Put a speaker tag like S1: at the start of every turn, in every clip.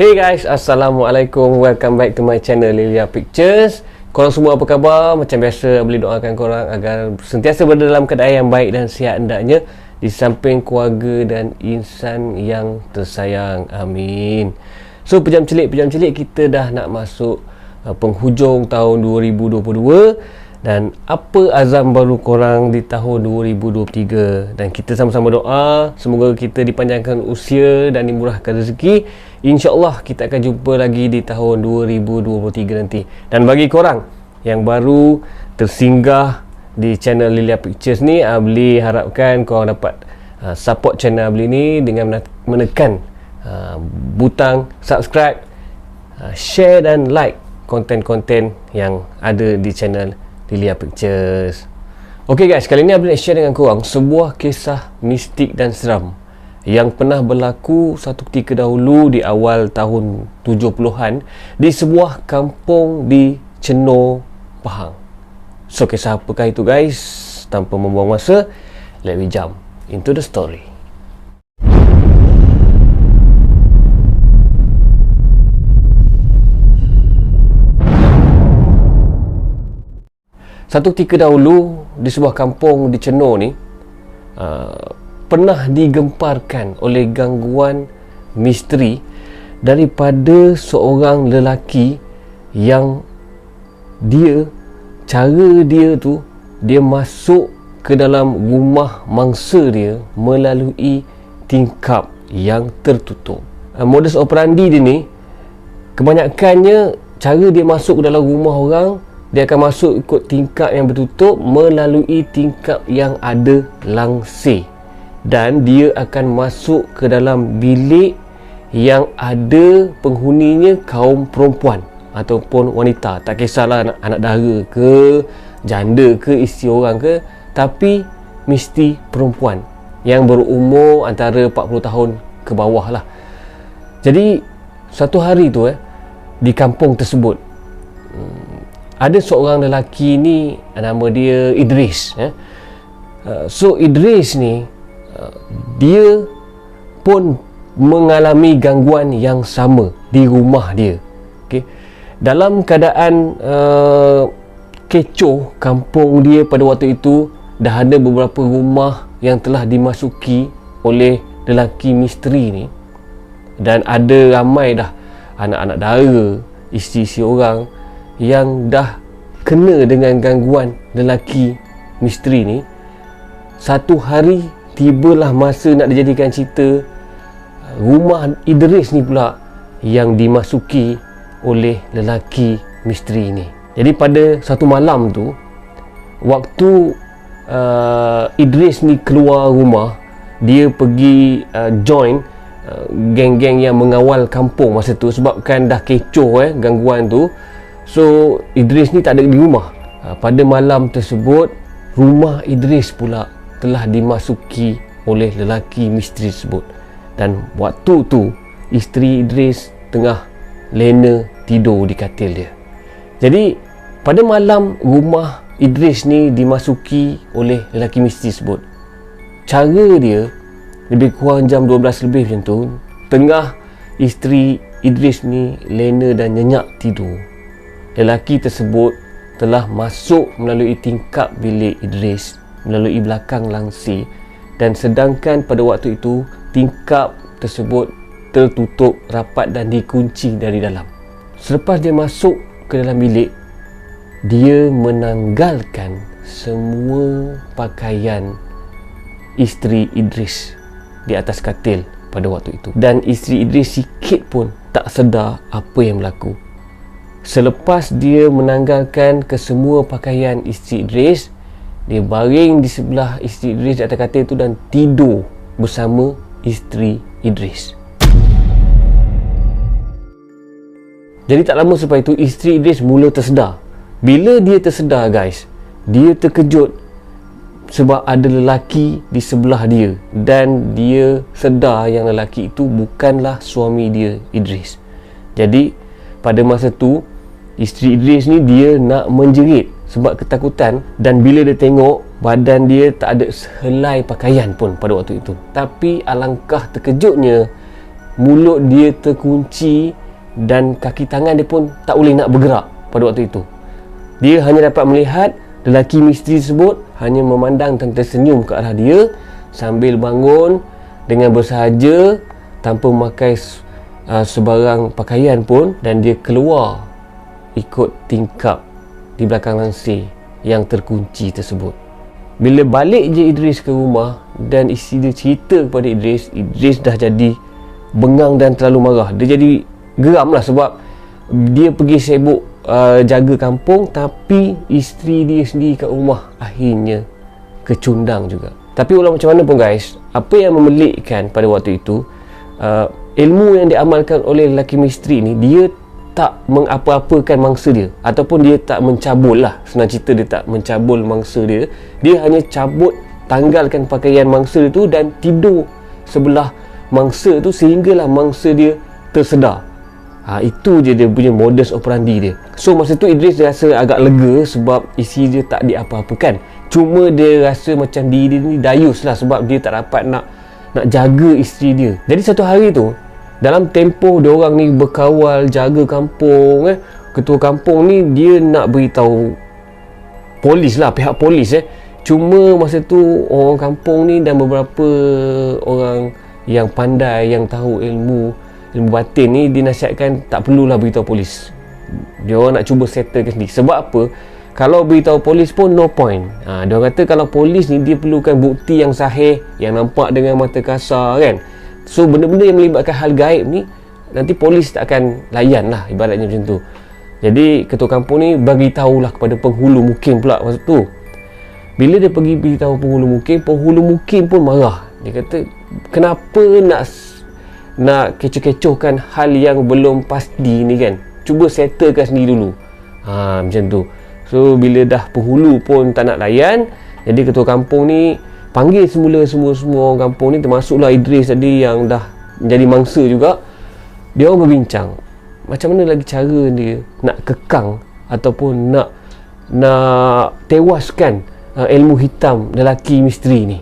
S1: Hey guys, Assalamualaikum. Welcome back to my channel Lilia Pictures. Korang semua apa khabar? Macam biasa, boleh doakan korang agar sentiasa berada dalam keadaan yang baik dan sihat hendaknya, di samping keluarga dan insan yang tersayang. Amin. So pejam celik kita dah nak masuk penghujung tahun 2022. Dan apa azam baru korang di tahun 2023? Dan kita sama-sama doa semoga kita dipanjangkan usia dan dimurahkan rezeki. InsyaAllah kita akan jumpa lagi di tahun 2023 nanti. Dan bagi korang yang baru tersinggah di channel Lilia Pictures ni, Abli harapkan korang dapat support channel Abli ni dengan menekan butang subscribe, share dan like konten-konten yang ada di channel Lilia Pictures. Ok guys, kali ni Abli nak share dengan korang sebuah kisah mistik dan seram yang pernah berlaku satu ketika dahulu di awal tahun 70-an di sebuah kampung di Chenor, Pahang. So kisah apakah itu guys? Tanpa membuang masa, let me jump into the story. Satu ketika dahulu di sebuah kampung di Chenor ni pernah digemparkan oleh gangguan misteri daripada seorang lelaki yang cara dia tu, dia masuk ke dalam rumah mangsa dia melalui tingkap yang tertutup. Modus operandi dia ni, kebanyakannya cara dia masuk ke dalam rumah orang, dia akan masuk ikut tingkap yang bertutup melalui tingkap yang ada langsir. Dan dia akan masuk ke dalam bilik yang ada penghuninya kaum perempuan ataupun wanita. Tak kisahlah anak dara ke, janda ke, isteri orang ke, tapi mesti perempuan yang berumur antara 40 tahun ke bawah lah. Jadi satu hari tu di kampung tersebut ada seorang lelaki ni, nama dia Idris. So Idris ni dia pun mengalami gangguan yang sama di rumah dia. Okay. Dalam keadaan kecoh kampung dia pada waktu itu, dah ada beberapa rumah yang telah dimasuki oleh lelaki misteri ni, dan ada ramai dah anak-anak dara, isteri-isteri orang yang dah kena dengan gangguan lelaki misteri ni. Satu hari tibalah masa nak dijadikan cerita, rumah Idris ni pula yang dimasuki oleh lelaki misteri ni. Jadi pada satu malam tu, waktu Idris ni keluar rumah, dia pergi join geng-geng yang mengawal kampung masa tu, sebabkan dah kecoh gangguan tu. So Idris ni tak ada di rumah. Pada malam tersebut, rumah Idris pula telah dimasuki oleh lelaki misteri tersebut. Dan waktu tu isteri Idris tengah lena tidur di katil dia. Jadi pada malam rumah Idris ni dimasuki oleh lelaki misteri tersebut, cara dia lebih kurang jam 12 lebih macam tu, tengah isteri Idris ni lena dan nyenyak tidur, lelaki tersebut telah masuk melalui tingkap bilik Idris melalui belakang langsir, dan sedangkan pada waktu itu tingkap tersebut tertutup rapat dan dikunci dari dalam. Selepas dia masuk ke dalam bilik, dia menanggalkan semua pakaian isteri Idris di atas katil pada waktu itu, dan isteri Idris sikit pun tak sedar apa yang berlaku. Selepas dia menanggalkan kesemua pakaian isteri Idris, dia baring di sebelah isteri Idris di atas katil tu dan tidur bersama isteri Idris. Jadi tak lama selepas itu, isteri Idris mula tersedar. Bila dia tersedar guys, dia terkejut sebab ada lelaki di sebelah dia, dan dia sedar yang lelaki itu bukanlah suami dia Idris. Jadi pada masa tu, isteri Idris ni dia nak menjerit sebab ketakutan, dan bila dia tengok badan dia tak ada sehelai pakaian pun pada waktu itu. Tapi alangkah terkejutnya, mulut dia terkunci dan kaki tangan dia pun tak boleh nak bergerak pada waktu itu. Dia hanya dapat melihat lelaki misteri tersebut hanya memandang dan tersenyum ke arah dia sambil bangun dengan bersahaja tanpa memakai sebarang pakaian pun, dan dia keluar ikut tingkap di belakang lansir yang terkunci tersebut. Bila balik je Idris ke rumah dan isteri dia cerita kepada Idris dah jadi bengang dan terlalu marah. Dia jadi geram lah sebab dia pergi sibuk jaga kampung, tapi isteri dia sendiri kat rumah akhirnya kecundang juga. Tapi walau macam mana pun guys, apa yang memelikkan pada waktu itu, ilmu yang diamalkan oleh lelaki misteri ni, dia tak mengapa-apakan mangsa dia, ataupun dia tak mencabul lah, senang cerita dia tak mencabul mangsa dia. Dia hanya cabut, tanggalkan pakaian mangsa dia tu dan tidur sebelah mangsa tu sehinggalah mangsa dia tersedar. Itu je dia punya modus operandi dia. So masa tu Idris rasa agak lega sebab isi dia tak diapa-apakan. Cuma dia rasa macam diri dia ni dayus lah sebab dia tak dapat nak jaga isteri dia. Jadi satu hari tu, dalam tempoh dia orang ni berkawal jaga kampung, ketua kampung ni dia nak beritahu polis lah, pihak polis Cuma masa tu orang kampung ni dan beberapa orang yang pandai, yang tahu ilmu batin ni dinasihatkan tak perlulah beritahu polis. Dia orang nak cuba settlekan sendiri. Sebab apa? Kalau beritahu polis pun no point. Dia orang kata kalau polis ni dia perlukan bukti yang sahih, yang nampak dengan mata kasar kan. So benda-benda yang melibatkan hal gaib ni nanti polis tak akan layan lah, ibaratnya macam tu. Jadi ketua kampung ni bagi tahulah kepada penghulu mukim pula masa tu. Bila dia pergi beritahu penghulu mukim pun marah. Dia kata kenapa nak kecoh-kecohkan hal yang belum pasti ni kan. Cuba settlekan sendiri dulu. Macam tu. So bila dah penghulu pun tak nak layan, jadi ketua kampung ni panggil semua orang kampung ni, termasuklah Idris tadi yang dah menjadi mangsa juga. Dia orang berbincang macam mana lagi cara dia nak kekang ataupun nak tewaskan ilmu hitam lelaki misteri ni.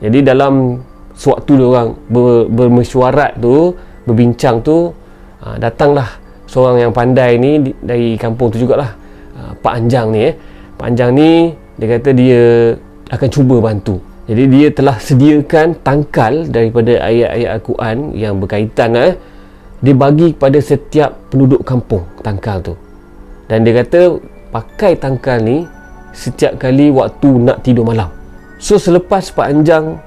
S1: Jadi dalam sewaktu dia orang bermesyuarat tu, berbincang tu, datanglah seorang yang pandai ni dari kampung tu jugalah, Pak Anjang ni. Pak Anjang ni dia kata dia akan cuba bantu. Jadi dia telah sediakan tangkal daripada ayat-ayat Al-Quran yang berkaitan, dia bagi kepada setiap penduduk kampung tangkal tu. Dan dia kata pakai tangkal ni setiap kali waktu nak tidur malam. So selepas Pak Anjang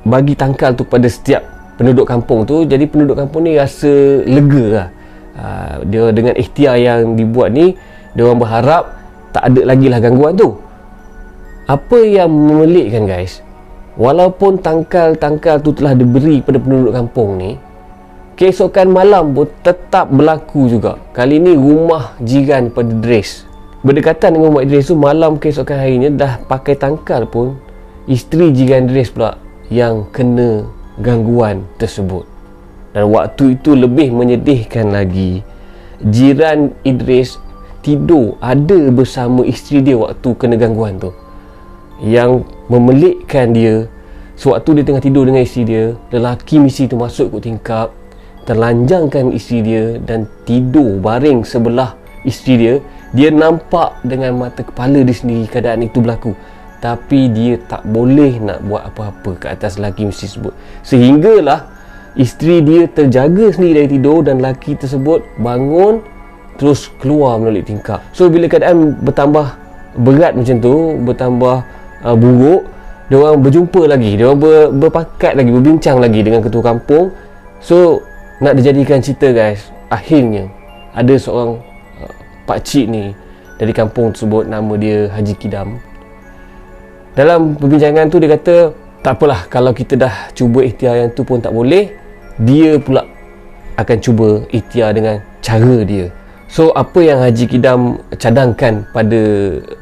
S1: bagi tangkal tu kepada setiap penduduk kampung tu, jadi penduduk kampung ni rasa lega lah. Dia dengan ikhtiar yang dibuat ni, dia orang berharap tak ada lagi lah gangguan tu. Apa yang memelikkan guys, walaupun tangkal-tangkal tu telah diberi kepada penduduk kampung ni, keesokan malam pun tetap berlaku juga. Kali ni rumah jiran pada Idris, berdekatan dengan rumah Idris tu, malam keesokan harinya dah pakai tangkal pun isteri jiran Idris pula yang kena gangguan tersebut. Dan waktu itu lebih menyedihkan lagi, jiran Idris tidur ada bersama isteri dia waktu kena gangguan tu. Yang memelikkan dia, sewaktu dia tengah tidur dengan isteri dia, lelaki misteri tu masuk ke tingkap, terlanjangkan isteri dia dan tidur baring sebelah isteri dia. Dia nampak dengan mata kepala dia sendiri keadaan itu berlaku, tapi dia tak boleh nak buat apa-apa ke atas lelaki misteri tersebut. Sehinggalah isteri dia terjaga sendiri dari tidur dan lelaki tersebut bangun terus keluar melalui tingkap. So bila keadaan bertambah berat macam tu, bertambah buruk, dia orang berjumpa lagi, dia orang berpakat lagi, berbincang lagi dengan ketua kampung. So nak dijadikan cerita guys, akhirnya ada seorang pakcik ni dari kampung tersebut, nama dia Haji Kidam. Dalam perbincangan tu dia kata tak apalah, kalau kita dah cuba ikhtiar yang tu pun tak boleh, dia pula akan cuba ikhtiar dengan cara dia. So apa yang Haji Kidam cadangkan pada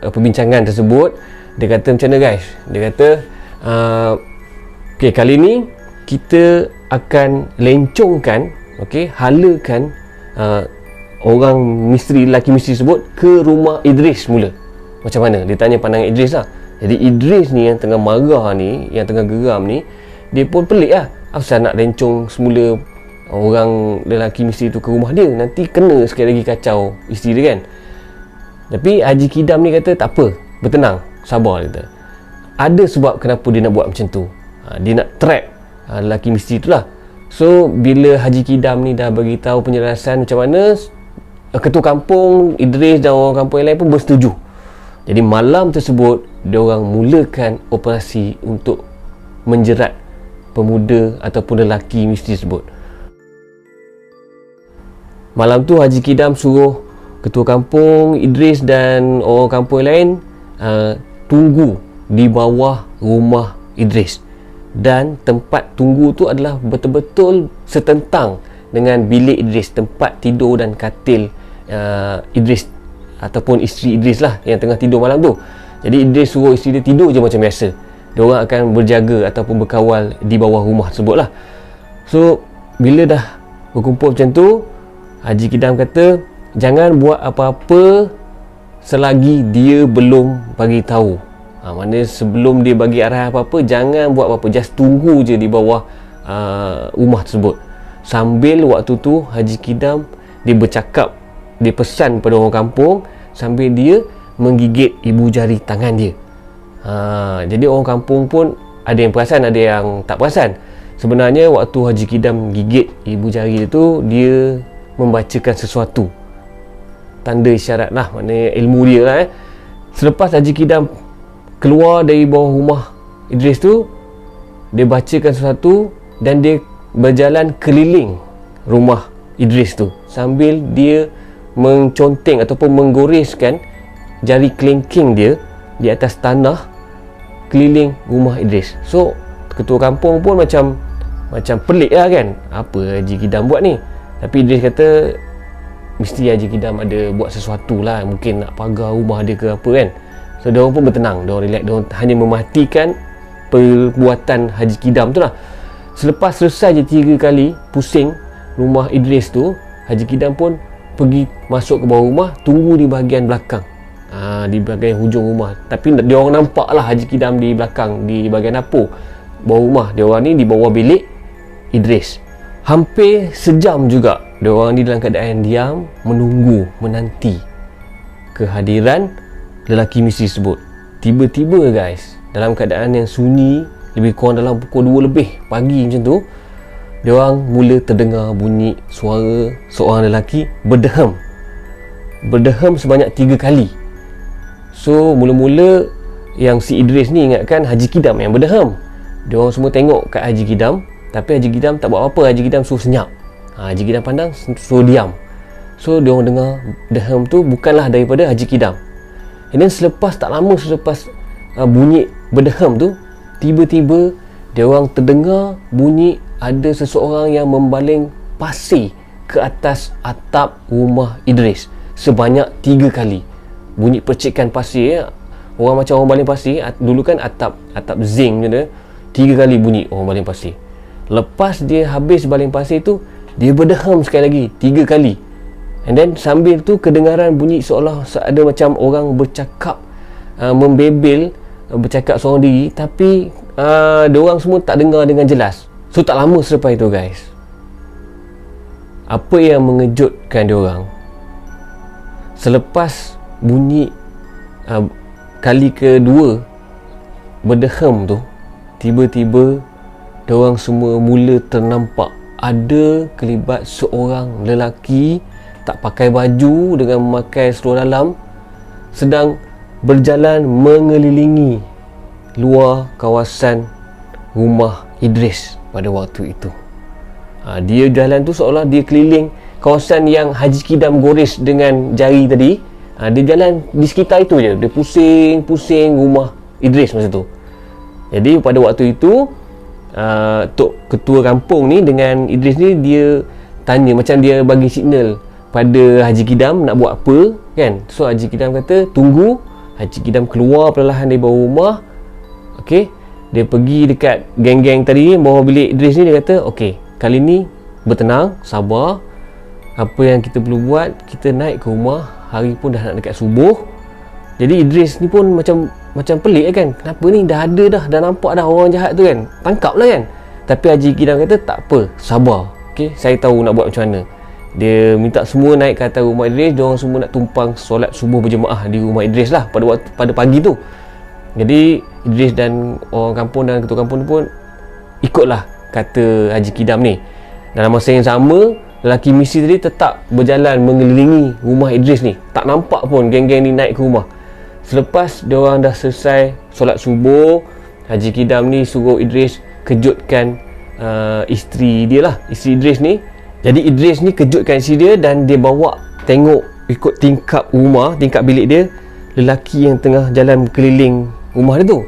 S1: perbincangan tersebut, dia kata macam mana guys, dia kata okay, kali ni kita akan lencongkan, halakan orang misteri, lelaki misteri tersebut ke rumah Idris mula. Macam mana? Dia tanya pandangan Idris lah. Jadi Idris ni yang tengah marah ni, yang tengah geram ni, dia pun pelik lah. Asal nak rencong semula orang lelaki misteri tu ke rumah dia, nanti kena sekali lagi kacau isteri dia kan. Tapi Haji Kidam ni kata tak apa, bertenang, sabar, dia kata. Ada sebab kenapa dia nak buat macam tu. Dia nak trap lelaki misteri tu lah. So bila Haji Kidam ni dah bagi tahu penjelasan macam mana, ketua kampung Idris dan orang kampung yang lain pun bersetuju. Jadi malam tersebut diorang mulakan operasi untuk menjerat pemuda ataupun lelaki misteri tersebut. Malam tu Haji Kidam suruh ketua kampung Idris dan orang kampung yang lain tunggu di bawah rumah Idris. Dan tempat tunggu tu adalah betul-betul setentang dengan bilik Idris, tempat tidur dan katil Idris ataupun isteri Idris lah yang tengah tidur malam tu. Jadi Idris suruh isteri dia tidur je macam biasa. Diorang akan berjaga ataupun berkawal di bawah rumah tersebut lah. So bila dah berkumpul macam tu, Haji Kidam kata jangan buat apa-apa selagi dia belum bagi tahu. Maknanya sebelum dia bagi arahan apa-apa, jangan buat apa-apa, just tunggu je di bawah rumah tersebut. Sambil waktu tu Haji Kidam dia bercakap, dia pesan pada orang kampung sambil dia menggigit ibu jari tangan dia. Jadi orang kampung pun ada yang perasan, ada yang tak perasan. Sebenarnya waktu Haji Kidam gigit ibu jari tu, dia membacakan sesuatu, tanda isyarat lah, maknanya ilmu dia lah. Selepas Haji Kidam keluar dari bawah rumah Idris tu, dia bacakan sesuatu dan dia berjalan keliling rumah Idris tu sambil dia menconteng ataupun menggoreskan jari kelingking dia di atas tanah keliling rumah Idris. So ketua kampung pun macam pelik lah kan, apa Haji Kidam buat ni. Tapi Idris kata mesti Haji Kidam ada buat sesuatu lah, mungkin nak pagar rumah dia ke apa kan. So diorang pun bertenang, diorang relax, diorang hanya mematikan perbuatan Haji Kidam tu lah. Selepas selesai je 3 kali pusing rumah Idris tu, Haji Kidam pun pergi masuk ke bawah rumah, tunggu di bahagian belakang, di bahagian hujung rumah. Tapi diorang nampak lah Haji Kidam di belakang, di bahagian dapur bawah rumah. Diorang ni di bawah bilik Idris. Hampir sejam juga diorang ni dalam keadaan diam, menunggu, menanti kehadiran lelaki misteri tersebut. Tiba-tiba guys, dalam keadaan yang sunyi, lebih kurang dalam pukul 2 lebih pagi macam tu, diorang mula terdengar bunyi suara seorang lelaki berdeham sebanyak 3 kali. So mula-mula yang si Idris ni ingatkan Haji Kidam yang berdeham. Diorang semua tengok kat Haji Kidam, tapi Haji Kidam tak buat apa. Haji Kidam suruh senyap, Haji Kidam pandang, suruh diam. So diorang dengar deham tu bukanlah daripada Haji Kidam. Dan selepas tak lama selepas bunyi berdeham tu, tiba-tiba diorang terdengar bunyi ada seseorang yang membaling pasir ke atas atap rumah Idris sebanyak 3 kali. Bunyi percikan pasir, orang macam orang baling pasir. Dulu kan atap zinc je, 3 kali bunyi orang baling pasir. Lepas dia habis baling pasir tu, dia berdeham sekali lagi 3 kali. And then sambil tu kedengaran bunyi seolah ada macam orang bercakap, membebel, bercakap seorang diri, tapi diorang semua tak dengar dengan jelas. So tak lama selepas itu guys, apa yang mengejutkan diorang, selepas bunyi kali kedua berdeham tu, tiba-tiba diorang semua mula ternampak ada kelibat seorang lelaki tak pakai baju dengan memakai seluar dalam sedang berjalan mengelilingi luar kawasan rumah Idris pada waktu itu. Dia jalan tu seolah dia keliling kawasan yang Haji Kidam gores dengan jari tadi. Dia jalan di sekitar itu je, dia pusing-pusing rumah Idris masa tu. Jadi pada waktu itu Tok Ketua Kampung ni dengan Idris ni, dia tanya, macam dia bagi signal pada Haji Kidam nak buat apa kan. So Haji Kidam kata tunggu. Haji Kidam keluar perlahan dari bawah rumah. Okey, dia pergi dekat geng-geng tadi bawah bilik Idris ni. Dia kata okey, kali ni bertenang, sabar. Apa yang kita perlu buat, kita naik ke rumah, hari pun dah nak dekat subuh. Jadi Idris ni pun macam pelik kan, kenapa ni dah ada dah nampak dah orang jahat tu kan, tangkap lah kan. Tapi Haji Kidam kata tak apa, sabar. Okay, saya tahu nak buat macam mana. Dia minta semua naik ke atas rumah Idris. Diorang semua nak tumpang solat subuh berjemaah di rumah Idris lah pada pagi tu. Jadi Idris dan orang kampung dan ketua kampung pun ikutlah kata Haji Kidam ni. Dalam masa yang sama, lelaki misteri tadi tetap berjalan mengelilingi rumah Idris ni. Tak nampak pun geng-geng ni naik ke rumah. Selepas diorang dah selesai solat subuh, Haji Kidam ni suruh Idris kejutkan isteri dia lah, isteri Idris ni. Jadi Idris ni kejutkan isteri dia dan dia bawa tengok ikut tingkap rumah, tingkap bilik dia, lelaki yang tengah jalan keliling rumah dia tu.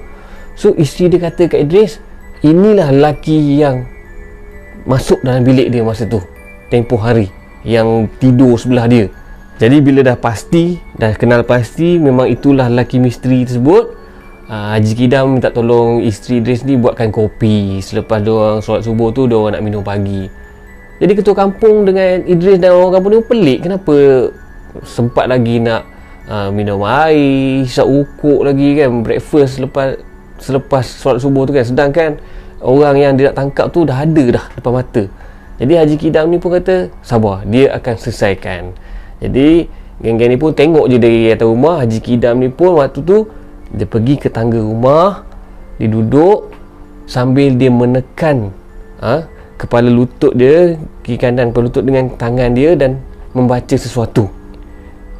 S1: So isteri dia kata kat Idris, inilah lelaki yang masuk dalam bilik dia masa tu, tempoh hari, yang tidur sebelah dia. Jadi bila dah pasti, dah kenal pasti memang itulah lelaki misteri tersebut, Haji Kidam minta tolong isteri Idris ni buatkan kopi. Selepas diorang solat subuh tu, diorang nak minum pagi. Jadi ketua kampung dengan Idris dan orang kampung ni pelik, kenapa sempat lagi nak minum air, hisap ukuk lagi kan, breakfast selepas solat subuh tu kan. Sedangkan orang yang dia nak tangkap tu dah ada dah depan mata. Jadi Haji Kidam ni pun kata sabar, dia akan selesaikan. Jadi geng-geng ni pun tengok je dari atas rumah. Haji Kidam ni pun waktu tu dia pergi ke tangga rumah, dia duduk sambil dia menekan kepala lutut dia, kiri kanan kepala lutut dengan tangan dia dan membaca sesuatu.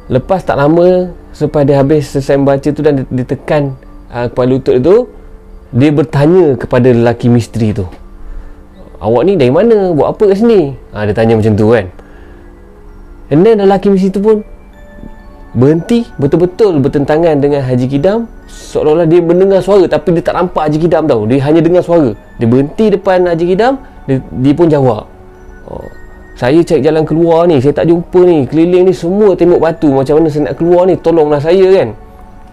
S1: Lepas tak lama, selepas dia habis selesai membaca tu dan dia tekan kepala lutut itu, dia bertanya kepada lelaki misteri tu, awak ni dari mana? Buat apa kat sini? Dia tanya macam tu kan. And then lelaki misteri tu pun berhenti, betul-betul bertentangan dengan Haji Kidam. Seolah-olah dia mendengar suara, tapi dia tak nampak Haji Kidam tau. Dia hanya dengar suara. Dia berhenti depan Haji Kidam. Dia pun jawab, saya cari jalan keluar ni, saya tak jumpa ni, keliling ni semua tembok batu, macam mana saya nak keluar ni, tolonglah saya kan.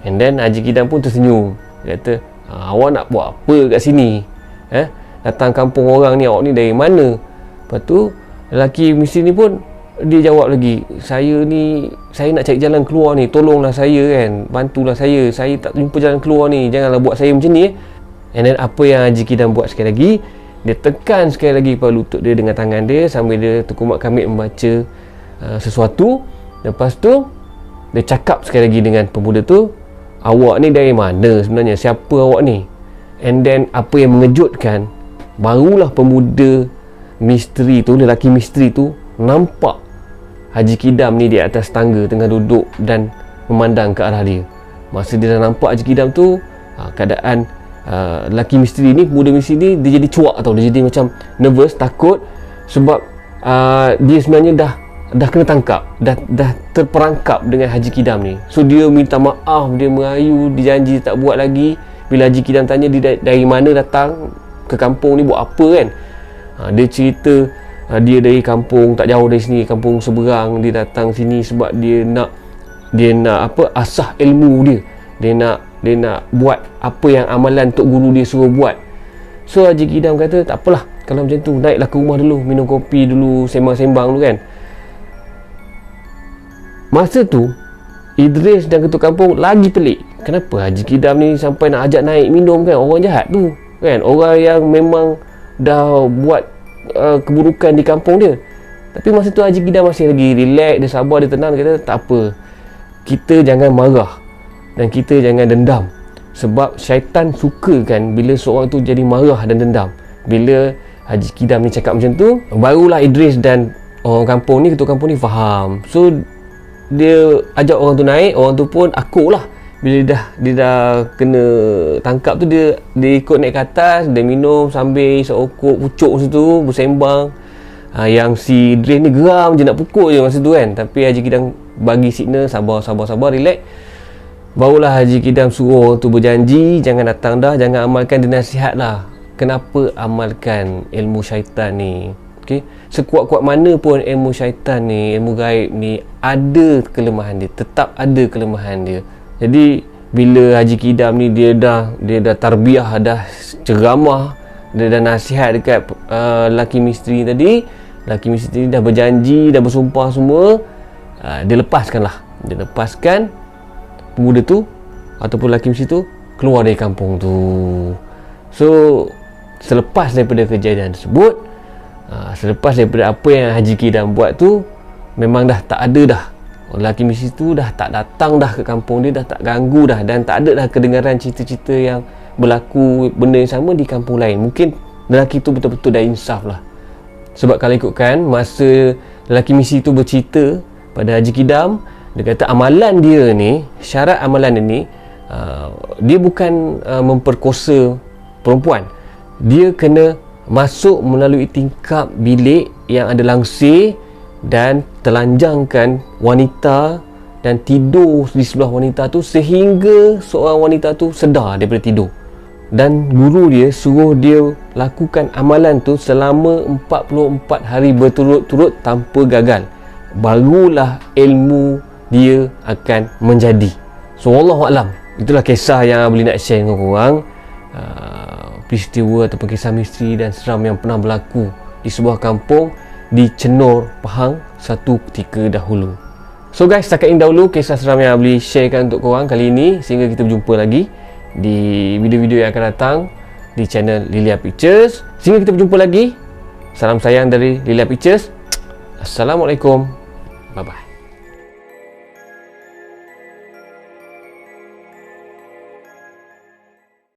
S1: And then Haji Kidam pun tersenyum. Dia kata, awak nak buat apa kat sini? Datang kampung orang ni, awak ni dari mana? Lepas tu lelaki misteri ni pun dia jawab lagi, saya nak cari jalan keluar ni, tolonglah saya kan, bantulah saya tak jumpa jalan keluar ni, janganlah buat saya macam ni. And then apa yang Haji Kidam buat sekali lagi, dia tekan sekali lagi pada lutut dia dengan tangan dia sambil dia terkumat kamit membaca sesuatu. Lepas tu dia cakap sekali lagi dengan pemuda tu, awak ni dari mana sebenarnya, siapa awak ni? And then apa yang mengejutkan, barulah pemuda misteri tu, lelaki misteri tu nampak Haji Kidam ni di atas tangga tengah duduk dan memandang ke arah dia. Masa dia dah nampak Haji Kidam tu, keadaan lelaki misteri ni, pemuda misteri ni, dia jadi cuak tau. Dia jadi macam nervous, takut sebab dia sebenarnya dah kena tangkap, dah terperangkap dengan Haji Kidam ni. So dia minta maaf, dia merayu, dia janji tak buat lagi. Bila Haji Kidam tanya dia dari mana datang ke kampung ni, buat apa kan, dia cerita dia dari kampung tak jauh dari sini, kampung seberang. Dia datang sini sebab dia nak asah ilmu dia. Dia nak buat apa yang amalan tok guru dia suruh buat. So Haji Kidam kata tak apalah, kalau macam tu naiklah ke rumah dulu, minum kopi dulu, sembang-sembang dulu kan. Masa tu Idris dan ketua kampung lagi pelik, kenapa Haji Kidam ni sampai nak ajak naik minum kan. Orang jahat tu kan, orang yang memang dah buat keburukan di kampung dia. Tapi masa tu Haji Kidam masih lagi relax, dia sabar, dia tenang. Dia kata tak apa, kita jangan marah dan kita jangan dendam, sebab syaitan suka kan bila seorang tu jadi marah dan dendam. Bila Haji Kidam ni cakap macam tu, barulah Idris dan orang kampung ni, ketua kampung ni faham. So dia ajak orang tu naik. Orang tu pun akur lah. Bila dia dah kena tangkap tu, dia ikut naik ke atas. Dia minum sambil isap okok, pucuk masa tu, bersembang. Yang si Idris ni geram je nak pukul je masa tu kan. Tapi Haji Kidam bagi signal sabar, relax. Barulah Haji Kidam suruh orang tu berjanji, jangan datang dah, jangan amalkan. Dia nasihat lah, kenapa amalkan ilmu syaitan ni. Okay? Sekuat-kuat mana pun ilmu syaitan ni, ilmu gaib ni, ada kelemahan dia, tetap ada kelemahan dia. Jadi bila Haji Kidam ni dia dah tarbiyah, dah ceramah, dia dah nasihat dekat lelaki misteri tadi. Lelaki misteri dah berjanji, dah bersumpah semua, dia lepaskan pemuda tu ataupun lelaki misteri tu keluar dari kampung tu. So selepas daripada kejadian tersebut, selepas daripada apa yang Haji Kidam buat tu, memang dah tak ada dah, lelaki misteri tu dah tak datang dah ke kampung dia, dah tak ganggu dah, dan tak ada dah kedengaran cerita-cerita yang berlaku benda yang sama di kampung lain. Mungkin lelaki tu betul-betul dah insaf lah. Sebab kalau ikutkan masa lelaki misteri tu bercerita pada Haji Kidam, dia kata amalan dia ni, syarat amalan dia ni, dia bukan memperkosa perempuan. Dia kena masuk melalui tingkap bilik yang ada langsir dan telanjangkan wanita dan tidur di sebelah wanita tu sehingga seorang wanita tu sedar daripada tidur. Dan guru dia suruh dia lakukan amalan tu selama 44 hari berturut-turut tanpa gagal. Barulah ilmu dia akan menjadi. So wallahualam, itulah kisah yang boleh nak share dengan korang. Peristiwa ataupun kisah misteri dan seram yang pernah berlaku di sebuah kampung di Cenor, Pahang satu ketika dahulu. So guys, setakat ini dahulu kisah seram yang boleh sharekan untuk korang kali ini. Sehingga kita berjumpa lagi di video-video yang akan datang di channel Lilia Pictures. Sehingga kita berjumpa lagi. Salam sayang dari Lilia Pictures. Assalamualaikum. Bye bye.